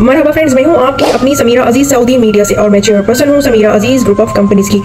मरहबा friends, मैं हूं आपकी अपनी समीरा अजीज सऊदी मीडिया से और मैं चेयरपर्सन हूं समीरा अजीज ग्रुप ऑफ कंपनीज की।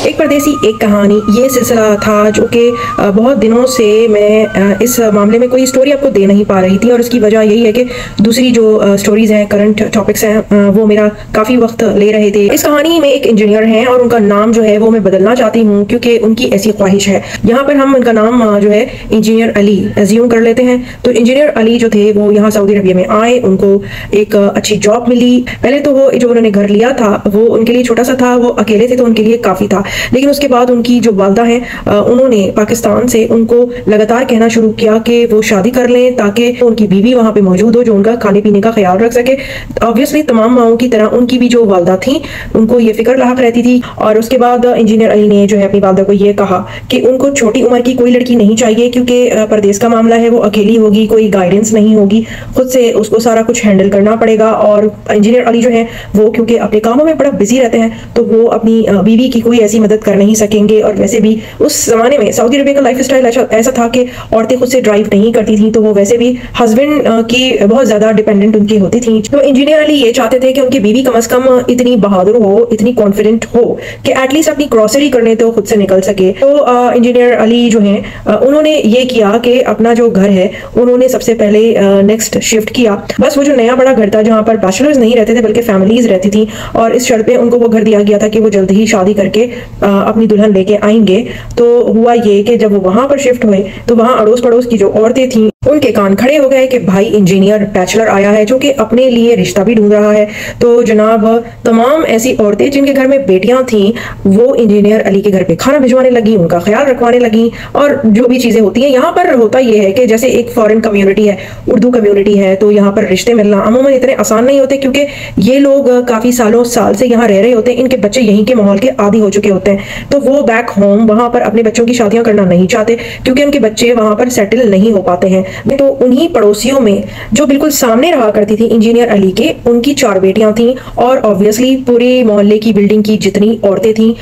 एक परदेसी एक कहानी ये सिलसिला था जो कि बहुत दिनों से मैं इस मामले में कोई स्टोरी आपको दे नहीं पा रही थी और उसकी वजह यही है कि दूसरी जो स्टोरीज हैं, करंट टॉपिक्स हैं, वो मेरा काफ़ी वक्त ले रहे थे। इस कहानी में एक इंजीनियर हैं और उनका नाम जो है वो मैं बदलना चाहती हूँ क्योंकि उनकी ऐसी ख्वाहिश है। यहाँ पर हम उनका नाम जो है इंजीनियर अली एज्यूम कर लेते हैं। तो इंजीनियर अली जो थे वो यहाँ सऊदी अरबिया में आए, उनको एक अच्छी जॉब मिली। पहले तो वो जो उन्होंने घर लिया था वो उनके लिए छोटा सा था, वो अकेले थे तो उनके लिए काफी था। लेकिन उसके बाद उनकी जो वालदा है उन्होंने पाकिस्तान से उनको लगातार कहना शुरू किया कि वो शादी कर लें ताकि उनकी बीवी वहां पे मौजूद हो जो उनका खाने पीने का ख्याल रख सके। ऑब्वियसली तमाम माओं की तरह उनकी भी जो वालदा थी उनको ये फिक्र लाक रहती थी। और उसके बाद इंजीनियर अली ने जो है अपनी वालदा को ये कहा कि उनको छोटी उम्र की कोई लड़की नहीं चाहिए क्योंकि परदेश का मामला है, वो अकेली होगी, कोई गाइडेंस नहीं होगी, खुद से उसको सारा कुछ हैंडल करना पड़ेगा। और इंजीनियर अली जो है वो क्योंकि अपने कामों में बड़ा बिजी रहते हैं तो वो अपनी बीवी की कोई ऐसी मदद कर नहीं सकेंगे। और वैसे भी उस जमाने में सऊदी अरबिया का लाइफ स्टाइल ऐसा था कि औरतें खुद से ड्राइव नहीं करती थी, तो वो वैसे भी हस्बैंड की बहुत ज्यादा डिपेंडेंट उनकी होती थी। तो इंजीनियर अली ये चाहते थे कि उनकी बीवी कम से कम इतनी बहादुर हो, इतनी कॉन्फिडेंट हो कि एटलीस्ट अपनी ग्रोसरी करने तो खुद से निकल सके। तो इंजीनियर अली जो है उन्होंने ये किया कि अपना जो घर है उन्होंने सबसे पहले नेक्स्ट शिफ्ट किया। बस वो जो नया बड़ा घर था जहाँ पर बैचलर्स नहीं रहते थे बल्कि फैमिलीज रहती थी, और इस शर्त पे उनको वो घर दिया गया था कि वो जल्द ही शादी करके अपनी दुल्हन लेके आएंगे। तो हुआ ये कि जब वो वहां पर शिफ्ट हुए तो वहां अड़ोस पड़ोस की जो औरतें थी उनके कान खड़े हो गए कि भाई इंजीनियर बैचलर आया है जो कि अपने लिए रिश्ता भी ढूंढ रहा है। तो जनाब तमाम ऐसी औरतें जिनके घर में बेटियां थी वो इंजीनियर अली के घर पे खाना भिजवाने लगी, उनका ख्याल रखवाने लगी। और जो भी चीजें होती हैं यहाँ पर होता यह है कि जैसे एक फॉरेन कम्युनिटी है, उर्दू कम्युनिटी है, तो यहाँ पर रिश्ते मिलना अमूमन इतने आसान नहीं होते क्योंकि ये लोग काफी साल से यहाँ रह रहे होते हैं, इनके बच्चे यहीं के माहौल के आदी हो चुके होते हैं। तो वो बैक होम वहां पर अपने बच्चों की शादियां करना नहीं चाहते क्योंकि उनके बच्चे वहां पर सेटल नहीं हो पाते हैं। तो उन्हीं पड़ोसियों में जो बिल्कुल सामने रहा करती थी इंजीनियर अली के, उनकी 4 बेटियां थीं और ऑब्वियसली पूरे मोहल्ले की बिल्डिंग की जितनी औरतें थीं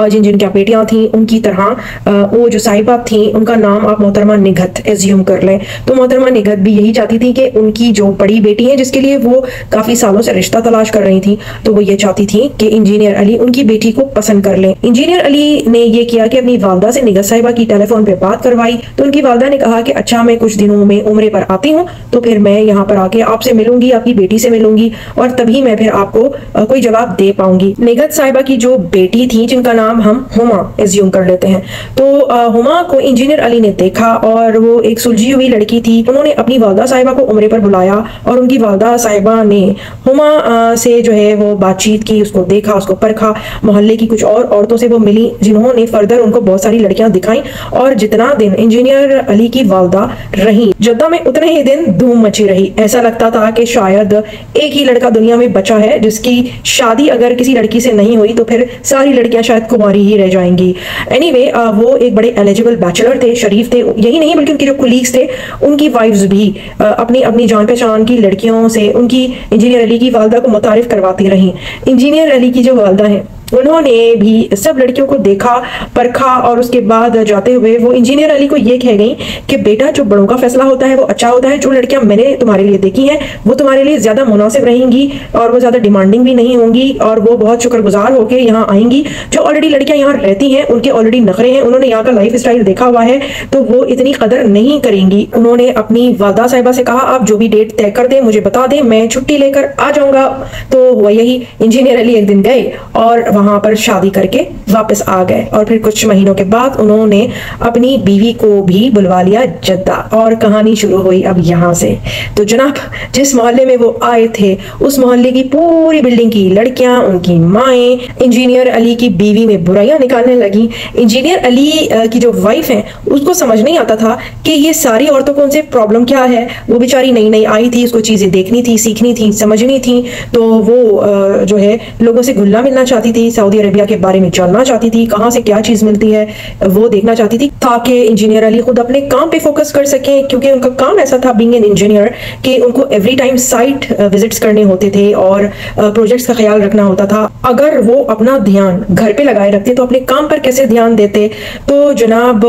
जिन जिनकी बेटियां थीं उनकी तरह वो जो साहिबा थीं उनका नाम आप मोहतरमा निगहत एज्यूम कर लें। तो मोहतरमा निगहत भी यही चाहती थी कि उनकी जो बड़ी बेटी है जिसके लिए वो काफी सालों से रिश्ता तलाश कर रही थी, तो वो ये चाहती थी कि इंजीनियर अली उनकी बेटी को पसंद कर लें। इंजीनियर अली ने ये किया कि अपनी वालदा से निगहत साहिबा की टेलीफोन पे बात करवाई। तो उनकी वालदा ने कहा कि अच्छा मैं कुछ दिनों में उम्रे पर आती हूँ तो फिर मैं यहाँ पर आके आपसे मिलूंगी, आपकी बेटी से मिलूंगी और तभी मैं फिर आपको कोई जवाब दे पाऊंगी। निगहत साहिबा की जो बेटी थी जिनका नाम हम हुमा एज्यूम कर लेते हैं, तो हुमा को इंजीनियर अली ने देखा और वो एक सुलझी हुई लड़की थी। उन्होंने अपनी वालदा साहिबा को उम्रे पर बुलाया और उनकी वालदा साहिबा ने हुमा से जो है वो बातचीत की, उसको देखा, उसको परखा। मोहल्ले की कुछ और औरतों से वो मिली जिन्होंने फर्दर उनको बहुत सारी लड़कियां दिखाई। और जितना दिन इंजीनियर अली की वालदा रही जद्दा में उतने ही दिन धूम मची रही। ऐसा लगता था कि शायद एक ही लड़का दुनिया में बचा है जिसकी शादी अगर किसी लड़की से नहीं हुई तो फिर सारी लड़कियां शायद कुंवारी ही रह जाएंगी। एनीवे वो एक बड़े एलिजिबल बैचलर थे, शरीफ थे। यही नहीं बल्कि उनके जो कुलीग्स थे उनकी वाइफ्स भी अपनी अपनी जान पहचान की लड़कियों से उनकी इंजीनियर अली की वालदा को मुतारिफ करवाती रही। इंजीनियर अली की जो वालदा है उन्होंने भी सब लड़कियों को देखा, परखा और उसके बाद जाते हुए वो इंजीनियर अली को ये कह गई कि बेटा जो बड़ों का फैसला होता है वो अच्छा होता है। जो लड़कियां मैंने तुम्हारे लिए देखी हैं वो तुम्हारे लिए ज्यादा मुनासिब रहेंगी और वो ज्यादा डिमांडिंग भी नहीं होंगी और वो बहुत शुक्रगुजार होकर यहाँ आएंगी। जो ऑलरेडी लड़कियां यहाँ रहती हैं उनके ऑलरेडी नखरे हैं, उन्होंने यहाँ का लाइफ स्टाइल देखा हुआ है तो वो इतनी कदर नहीं करेंगी। उन्होंने अपनी वालदा साहिबा से कहा आप जो भी डेट तय कर दें मुझे बता दें, मैं छुट्टी लेकर आ जाऊंगा। तो हुआ यही, इंजीनियर अली एक दिन गए और वहां पर शादी करके वापस आ गए और फिर कुछ महीनों के बाद उन्होंने अपनी बीवी को भी बुलवा लिया जद्दा और कहानी शुरू हुई अब यहाँ से। तो जनाब जिस मोहल्ले में वो आए थे उस मोहल्ले की पूरी बिल्डिंग की लड़कियां, उनकी माएं इंजीनियर अली की बीवी में बुराइयां निकालने लगी। इंजीनियर अली की जो वाइफ है उसको समझ नहीं आता था कि ये सारी औरतों को उनसे प्रॉब्लम क्या है। वो बेचारी नई नई आई थी, उसको चीजें देखनी थी, सीखनी थी, समझनी थी, तो वो जो है लोगों से घुलना मिलना चाहती थी, सऊदी अरेबिया के बारे में जानना चाहती थी, कहाँ से क्या चीज़ मिलती है वो देखना चाहती थी, ताकि इंजीनियर अली खुद अपने काम पे फोकस कर सकें, क्योंकि उनका काम ऐसा था बीइंग एन इंजीनियर कि उनको एवरी टाइम साइट विजिट्स करने होते थे और प्रोजेक्ट्स का ख्याल रखना होता था। अगर वो अपना ध्यान घर पे लगाए रखते तो अपने काम पर कैसे ध्यान देते। तो जनाब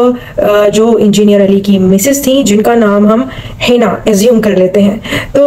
जो इंजीनियर अली की मिसेस थी, जिनका नाम हम हिना एज्यूम कर लेते हैं, तो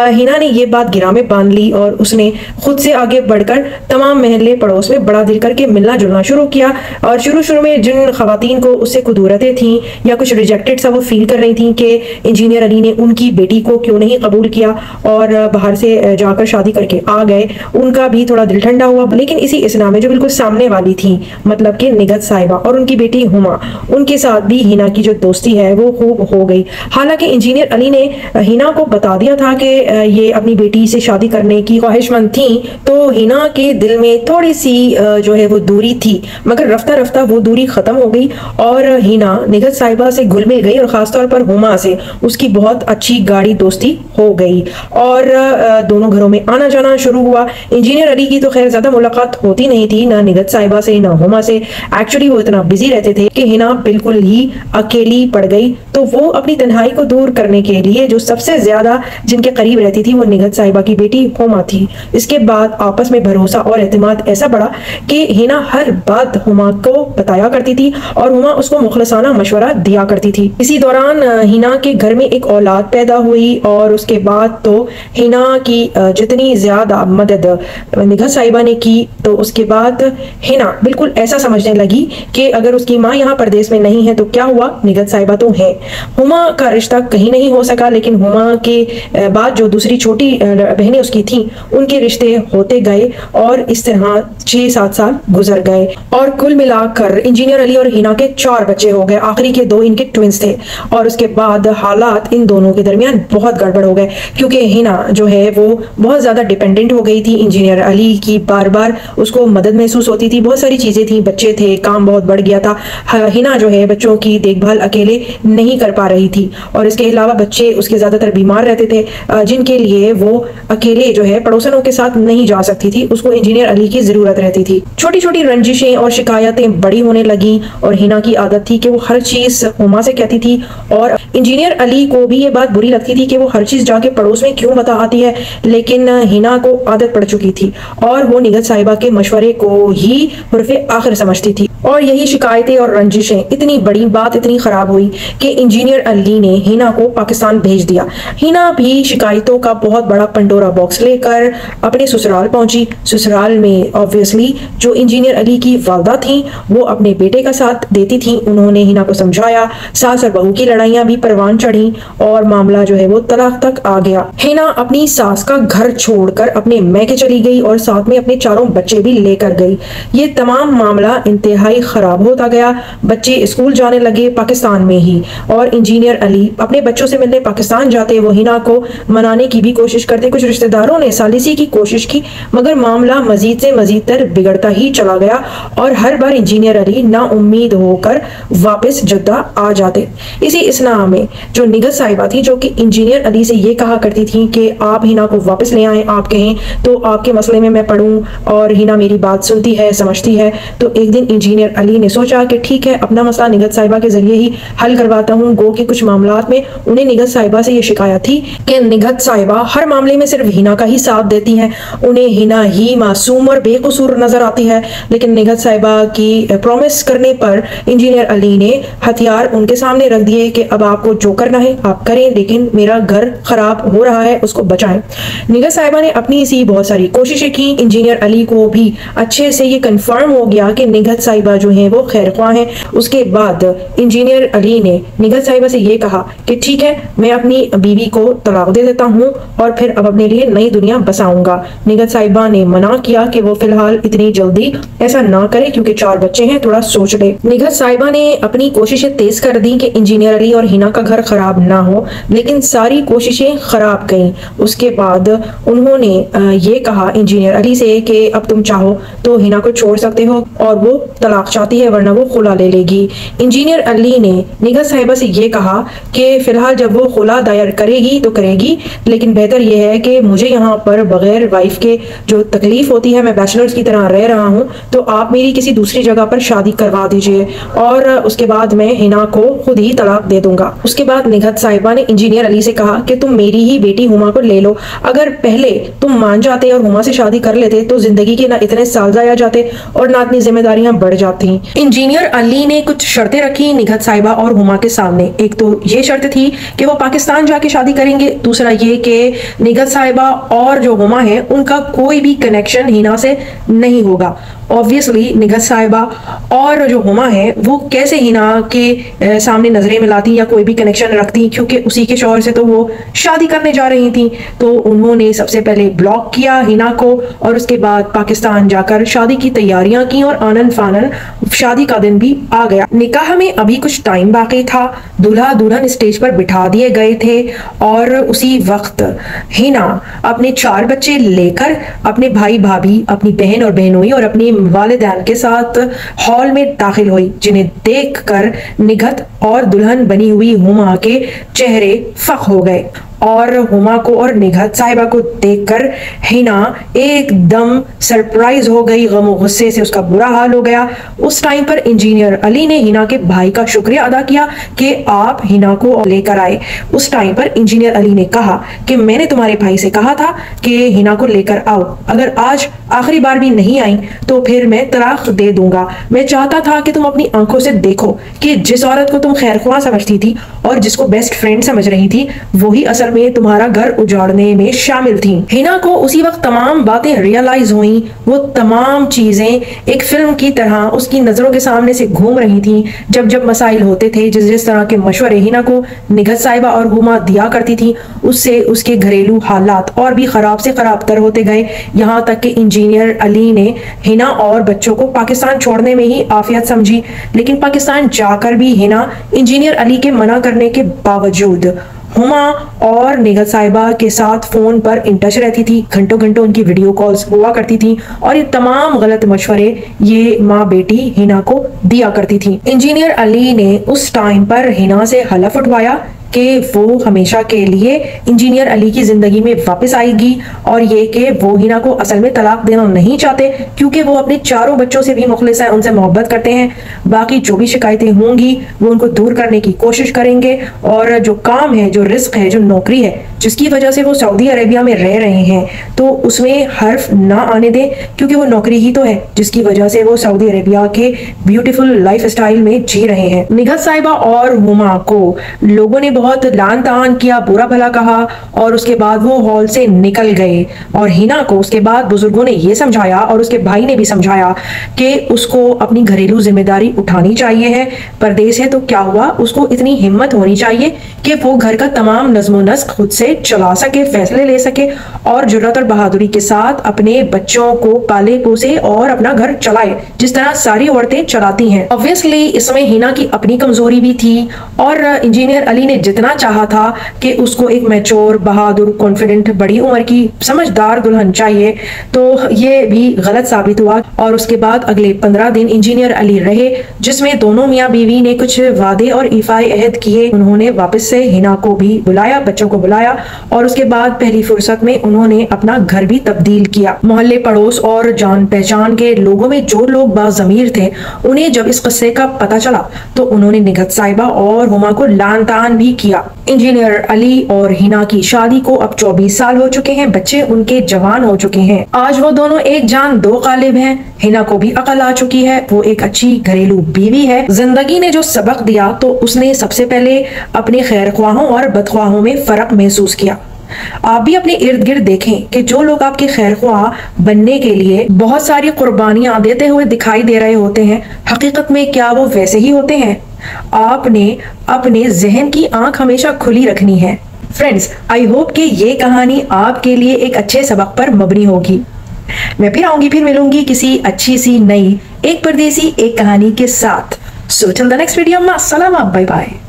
हिना ने ये बात गिरा में बांध ली और उसने खुद से आगे बढ़कर तमाम महल्ले पड़ोस में बड़ा दिल करके मिलना जुलना शुरू किया। और शुरू में जिन खवातीन को उससे कुदूरतें थी या कुछ रिजेक्टेड सा वो फील कर रही थी कि इंजीनियर अली ने उनकी बेटी को क्यों नहीं कबूल किया और बाहर से जाकर शादी करके आ गए, उनका भी थोड़ा दिल ठंडा हुआ। लेकिन इसी इसना में जो बिल्कुल सामने वाली थी, मतलब कि निगहत साहिबा और उनकी बेटी हुमा, उनके साथ भी हिना की जो दोस्ती है वो खूब हो गई। हालांकि इंजीनियर अली ने हिना को बता दिया था कि ये अपनी बेटी से शादी करने की ख्वाहिशमंद थी, तो हिना के दिल में थोड़ी सी जो है वो दूरी थी, मगर रफ्ता रफ्ता वो दूरी खत्म हो गई और हिना निगहत साहिबा से घुल मिल गई और खासतौर पर हुमा से उसकी बहुत अच्छी गाढ़ी दोस्ती हो गई और दोनों घरों में आना जाना शुरू हुआ। इंजीनियर अली की तो खैर ज्यादा मुलाकात होती नहीं थी, ना निगहत साहिबा से ना हुमा से। एक्चुअली वो इतना बिजी रहते थे कि हिना बिल्कुल ही अकेली पड़ गई। तो वो अपनी तन्हाई को दूर करने के लिए जो सबसे ज्यादा जिनके करीब रहती थी वो निगहत साहिबा की बेटी हुमा थी। इसके बाद आपस में भरोसा और एतमाद ऐसा बढ़ा कि हिना हर बात हुमा को बताया करती थी और हुमा उसको मुखलसाना मशवरा दिया करती थी। इसी दौरान हिना के घर में एक औलाद पैदा हुई और उसके बाद तो हिना की जितनी ज्यादा मदद निगहत साहिबा ने की, तो उसके बाद हिना बिल्कुल ऐसा समझने लगी कि अगर उसकी माँ यहाँ परदेश में नहीं है तो क्या हुआ, निगहत साहिबा तो है। हुमा का रिश्ता कहीं नहीं हो सका, लेकिन हुमा के बाद जो दूसरी छोटी बहनें उसकी थी उनके रिश्ते होते गए और इस तरह 6-7 साल गुजर गए और कुल मिलाकर इंजीनियर अली और हिना के 4 बच्चे हो गए। आखिरी के 2 इनके ट्विंस थे और उसके बाद हालात इन दोनों के दरमियान बहुत गड़बड़ हो गए, क्योंकि हिना जो है वो बहुत ज्यादा डिपेंडेंट हो गई थी इंजीनियर अली की। बार बार उसको मदद महसूस होती थी, बहुत सारी चीजें थी, बच्चे थे, काम बहुत बढ़ गया था। हिना जो है बच्चों की देखभाल अकेले नहीं कर पा रही थी और इसके अलावा बच्चे उसके ज्यादातर बीमार रहते थे, जिनके लिए वो अकेले जो है पड़ोसनों के साथ नहीं जा सकती थी, उसको इंजीनियर अली की जरूरत रहती थी। छोटी छोटी रंजिशें और शिकायतें बड़ी होने लगी और हिना की आदत थी कि वो हर चीज हुमा से कहती थी और इंजीनियर अली को भी ये बात बुरी लगती थी कि वो हर चीज जाके पड़ोस में क्यों बता आती है, लेकिन हिना को आदत पड़ चुकी थी और वो निगहत साहिबा के मशवरे को ही हुर्फ़े आखिर समझती थी। और यही शिकायतें और रंजिशें इतनी बड़ी बात इतनी खराब हुई कि इंजीनियर अली ने हिना को पाकिस्तान भेज दिया। हिना भी शिकायतों का बहुत बड़ा पंडोरा बॉक्स लेकर अपने ससुराल पहुंची। ससुराल में ऑब्वियसली जो इंजीनियर अली की वालदा थी वो अपने बेटे का साथ देती थी। उन्होंने हिना को समझाया, सास और बहू की लड़ाइयां भी परवान चढ़ी और मामला जो है वो तलाक तक आ गया। हिना अपनी सास का घर छोड़कर अपने मैके चली गई और साथ में अपने 4 बच्चे भी लेकर गई। ये तमाम मामला इंतहाई खराब होता गया। बच्चे स्कूल जाने लगे पाकिस्तान में ही और इंजीनियर अली अपने बच्चों से मिलने पाकिस्तान जाते, वो हिना को मनाने की भी कोशिश करते। कुछ रिश्तेदारों ने सालिसी की कोशिश की, मगर मामला मजीद से मजीद तर बिगड़ता ही चला गया और हर बार इंजीनियर अली नाउम्मीद होकर वापस जद्दा आ जाते। इसी इसना में जो निगहत साहिबा थी, जो कि इंजीनियर अली से ये कहा करती थी कि आप हिना को वापस ले आएं, आप कहें तो आपके मसले में मैं पढ़ूं और हिना मेरी बात सुनती है, समझती है। तो एक दिन इंजीनियर अली ने सोचा कि ठीक है, अपना मसला निगहत साहिबा के जरिए ही हल करवाता हूँ। गो कि कुछ मामलात में उन्हें निगहत साहिबा से ये शिकायत थी कि निगहत साहिबा हर मामले में सिर्फ हिना का ही साथ देती हैं, उन्हें हिना ही मासूम और बेकसूर नजर आती है। लेकिन निगहत साहिबा की प्रॉमिस करने पर इंजीनियर अली ने हथियार उनके सामने रख दिए कि अब आपको जो करना है आप करें, लेकिन मेरा घर खराब हो रहा है, उसको बचाएं। निगहत साहिबा ने अपनी सी बहुत सारी कोशिशें की। इंजीनियर अली को भी अच्छे से ये कंफर्म हो गया कि निगहत साहिबा जो है वो खैर ख्वाह हैं। उसके बाद इंजीनियर अली ने निगहत साहिबा से ये कहा कि ठीक है, मैं अपनी बीवी को तलाक दे देता हूँ और फिर अब अपने लिए नई दुनिया बसाऊंगा। निगहत साहिबा ने मना किया कि वो फिलहाल इतनी जल्दी ऐसा ना करे क्योंकि 4 बच्चे हैं, थोड़ा सोच ले। निगहत साहिबा ने अपनी कोशिशें तेज कर दी कि इंजीनियर अली और हिना का घर खराब ना हो, लेकिन सारी कोशिशें खराब गईं। उसके बाद उन्होंने ये कहा इंजीनियर अली से कि अब तुम चाहो तो हिना को छोड़ सकते हो और वो तलाक तलाक चाहती है वरना वो खुला ले लेगी। इंजीनियर अली ने निगहत साहिबा से ये कहा कि फिलहाल जब वो खुला दायर करेगी तो करेगी, लेकिन बेहतर यह है कि मुझे यहाँ पर बगैर वाइफ के जो तकलीफ होती है, मैं बैचलर्स की तरह रह रहा हूँ, तो आप मेरी किसी दूसरी जगह पर शादी करवा दीजिए और उसके बाद मैं हिना को खुद ही तलाक दे दूंगा। उसके बाद निगहत साहिबा ने इंजीनियर अली से कहा कि तुम मेरी ही बेटी हुमा को ले लो, अगर पहले तुम मान जाते और हुमा से शादी कर लेते तो जिंदगी के ना इतने साल जाया जाते और ना इतनी जिम्मेदारियां बढ़ जाती। इंजीनियर अली ने कुछ शर्तें रखी निगहत साहिबा और हुमा के सामने। एक तो ये शर्त थी कि वो पाकिस्तान जाके शादी करेंगे, दूसरा ये कि निगहत साहिबा और जो हुमा है उनका कोई भी कनेक्शन हिना से नहीं होगा। ऑब्वियसली निगहत साहिबा और जो हुमा है वो कैसे हिना के सामने नजरें मिलाती या कोई भी कनेक्शन रखती, क्योंकि उसी के शौहर से तो वो शादी करने जा रही थी। तो उन्होंने सबसे पहले ब्लॉक किया हिना को और उसके बाद पाकिस्तान जाकर शादी की तैयारियां की और आनन फानन शादी का दिन भी आ गया। निकाह में अभी कुछ टाइम बाकी था, दूल्हा दुल्हन स्टेज पर बिठा दिए गए थे और उसी वक्त हिना अपने 4 बच्चे लेकर अपने भाई भाभी, अपनी बहन और बहनोई और अपनी वालिदैन के साथ हॉल में दाखिल हुई, जिन्हें देखकर निगहत और दुल्हन बनी हुई हुमा के चेहरे फख हो गए और हुमा को और निगहत साहिबा को देखकर हिना एकदम सरप्राइज हो गई, गम और गुस्से से उसका बुरा हाल हो गया। उस टाइम पर इंजीनियर अली ने हिना के भाई का शुक्रिया अदा किया कि आप हिना को लेकर आए। उस टाइम पर इंजीनियर अली ने कहा कि मैंने तुम्हारे भाई से कहा था कि हिना को लेकर आओ, अगर आज आखिरी बार भी नहीं आई तो फिर मैं तलाक दे दूंगा। मैं चाहता था कि तुम अपनी आंखों से देखो कि जिस औरत को तुम खैरख्वाह समझती थी और जिसको बेस्ट फ्रेंड समझ रही थी वही असल में तुम्हारा घर उजाड़ने में शामिल थी। हिना को उसी वक्त तमाम बातें रियलाइज हुई, वो तमाम चीजें एक फिल्म की तरह उसकी नजरों के सामने से घूम रही थी। जब जब मसाइल होते थे, जिस जिस तरह के मशवरे हिना को निगहत साहिबा और हुमा दिया करती थी, उससे उसके घरेलू हालात और भी खराब से खराब तर होते गए। यहाँ तक कि इंजीनियर अली ने हिना और बच्चों को पाकिस्तान छोड़ने में ही आफियत समझी, लेकिन पाकिस्तान जाकर भी हिना इंजीनियर अली के मना करने के बावजूद हुमा और निगहत साहिबा के साथ फोन पर इन टच रहती थी, घंटों घंटों उनकी वीडियो कॉल्स हुआ करती थी और ये तमाम गलत मशवरे ये माँ बेटी हिना को दिया करती थी। इंजीनियर अली ने उस टाइम पर हिना से हलफ उठवाया कि वो हमेशा के लिए इंजीनियर अली की जिंदगी में वापस आएगी और ये कि वो हिना को असल में तलाक देना नहीं चाहते, क्योंकि वो अपने 4 बच्चों से भी मुखलिस हैं, उनसे मोहब्बत करते हैं। बाकी जो भी शिकायतें होंगी वो उनको दूर करने की कोशिश करेंगे और जो काम है, जो रिस्क है, जो नौकरी है जिसकी वजह से वो सऊदी अरेबिया में रह रहे हैं, तो उसमें हर्फ ना आने दें, क्योंकि वो नौकरी ही तो है जिसकी वजह से वो सऊदी अरेबिया के ब्यूटीफुल लाइफ स्टाइल में जी रहे हैं। निगहत साहिबा और हुमा को लोगों ने बहुत लान तान किया, बुरा भला कहा और उसके बाद वो हॉल से निकल गए और हिना को उसके बाद बुजुर्गों ने ये समझाया और उसके भाई ने भी समझाया कि उसको अपनी घरेलू जिम्मेदारी उठानी चाहिए है। परदेश है तो क्या हुआ, उसको इतनी हिम्मत होनी चाहिए कि वो घर का तमाम नज़्म नस्क खुद से चला सके, फैसले ले सके और जुर्रत और बहादुरी के साथ अपने बच्चों को पाले पोसे और अपना घर चलाए, जिस तरह सारी औरतें चलाती हैं। ऑब्वियसली इसमें हिना की अपनी कमजोरी भी थी और इंजीनियर अली ने जितना चाहा था कि उसको एक मैच्योर, बहादुर, कॉन्फिडेंट, बड़ी उम्र की समझदार दुल्हन चाहिए, तो ये भी गलत साबित हुआ। और उसके बाद अगले 15 दिन इंजीनियर अली रहे, जिसमें दोनों मियाँ बीवी ने कुछ वादे और इफाए अहद किए। उन्होंने वापस से हिना को भी बुलाया, बच्चों को बुलाया और उसके बाद पहली फुर्सत में उन्होंने अपना घर भी तब्दील किया। मोहल्ले, पड़ोस और जान पहचान के लोगों में जो लोग बाज़मीर थे, उन्हें जब इस किस्से का पता चला तो उन्होंने निगहत साहिबा और हुमा को लान तान भी किया। इंजीनियर अली और हिना की शादी को अब 24 साल हो चुके हैं, बच्चे उनके जवान हो चुके हैं। आज वो दोनों एक जान दो कालिब हैं। हिना को भी अकल आ चुकी है, वो एक अच्छी घरेलू बीवी है। जिंदगी ने जो सबक दिया तो उसने सबसे पहले अपने खैरख्वाहों और बदख्वाहों में फर्क महसूस किया। आप भी अपने इर्द गिर्द देखें कि जो लोग आपके खैरख्वाह बनने के लिए बहुत सारी कुर्बानियां देते हुए दिखाई दे रहे होते हैं, हकीकत में क्या वो वैसे ही होते हैं? आपने अपने जहन की आंख हमेशा खुली रखनी है। फ्रेंड्स, आई होप कि ये कहानी आपके लिए एक अच्छे सबक पर मबनी होगी। मैं फिर आऊंगी, फिर मिलूंगी किसी अच्छी सी नई एक परदेसी एक कहानी के साथ। So till the next video, अस्सलाम, बाय बाय।